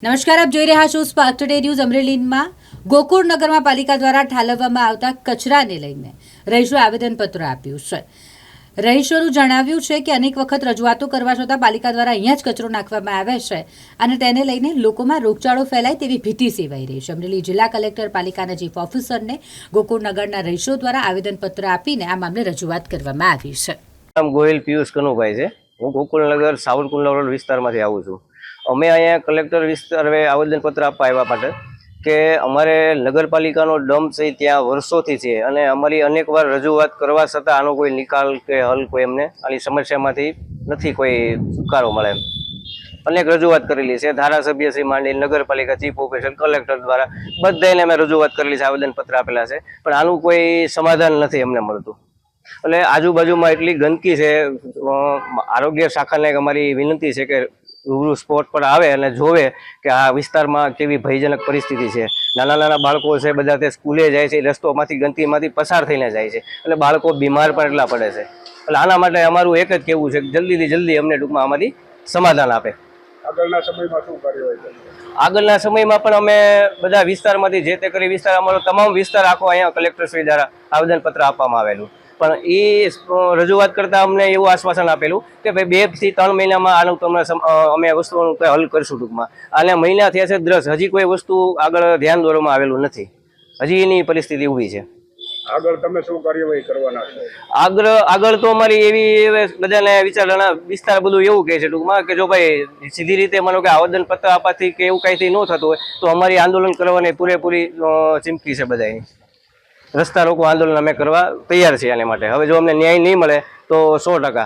નમસ્કાર, આપ જોઈ રહ્યા છો સ્પાર્ક ટુડે ન્યૂઝ અમરેલીમાં ગોકુળનગરમાં પાલિકા દ્વારા ઠાલવવામાં આવતા કચરાને લઈને રહીશોએ આવેદનપત્ર આપ્યું છે। રહીશોનું જણાવ્યું છે કે અનેક વખત રજૂઆતો કરવા છતાં પાલિકા દ્વારા અહીંયા જ કચરો નાખવામાં આવે છે અને તેને લઈને લોકોમાં રોગચાળો ફેલાય તેવી ભીતિ સેવાઈ રહી છે। અમરેલી જિલ્લા કલેક્ટર, પાલિકાના ચીફ ઓફિસરને ગોકુળનગરના રહીશો દ્વારા આવેદનપત્ર આપીને આ મામલે રજૂઆત કરવામાં આવી છે। ગોહિલ પિયુષ કનુભાઈ છે। હું ગોકુળનગર સાવરકુંડલા રોડ વિસ્તારમાંથી આવું છું। અમે અહીંયા કલેક્ટર વિસ્તારે આવેદનપત્ર આપવા આવ્યા માટે કે અમારે નગરપાલિકાનો ડમ્પ છે ત્યાં વર્ષોથી છે અને અમારી અનેકવાર રજૂઆત કરવા છતાં આનો કોઈ નિકાલ કે હલ કોઈ એમને આની સમસ્યામાંથી નથી કોઈ છુટકારો મળે એમ। અનેક રજૂઆત કરેલી છે, ધારાસભ્યશ્રી માંડી, નગરપાલિકા, ચીફ ઓફિસર, કલેક્ટર દ્વારા બધાને અમે રજૂઆત કરેલી છે, આવેદનપત્ર આપેલા છે, પણ આનું કોઈ સમાધાન નથી અમને મળતું। એટલે આજુબાજુમાં એટલી ગંદકી છે। આરોગ્ય શાખાને અમારી વિનંતી છે કે રૂબરૂ સ્પોટ પર આવે અને જોવે કે આ વિસ્તારમાં કેવી ભયજનક પરિસ્થિતિ છે। નાના નાના બાળકો છે, બધા તે સ્કૂલે જાય છે, રસ્તોમાંથી ગંદકીમાંથી પસાર થઈને જાય છે, એટલે બાળકો બીમાર પણ એટલા પડે છે। એટલે આના માટે અમારું એક જ કહેવું છે કે જલ્દીથી જલ્દી અમને ટૂંકમાં આમાંથી સમાધાન આપે। આગળના સમયમાં શું કાર્યવાહી કરશે? આગળના સમયમાં પણ અમે બધા વિસ્તારમાંથી જે તે કરી વિસ્તાર, અમારો તમામ વિસ્તાર આખો અહીંયા કલેક્ટરશ્રી દ્વારા આવેદનપત્ર આપવામાં આવેલું, પણ એ રજૂઆત કરતાં અમને એવું આશ્વાસન આપેલું કે ભાઈ 2 થી 3 મહિનામાં આનું તમને અમે વસ્તુઓનું કંઈ હલ કરીશું ટૂંકમાં। આને મહિના થયા છે દ્રશ, હજી કોઈ વસ્તુ આગળ ધ્યાન દોરવામાં આવેલું નથી, હજી એની પરિસ્થિતિ ઊભી છે। આગળ તમે શું કાર્યવાહી કરવાના છો? આગળ તો અમારી એવી બધાને વિચારણા વિસ્તાર બધું એવું કહે છે ટૂંકમાં કે જો ભાઈ સીધી રીતે માનો કે આવેદનપત્ર આપવાથી કે એવું કાંઈથી ન થતું હોય તો અમારી આંદોલન કરવાની પૂરેપૂરી ચીમકી છે બધાની। રસ્તા રોકો આંદોલન અમે કરવા તૈયાર છીએ આને માટે। હવે જો અમને ન્યાય નહીં મળે તો 100%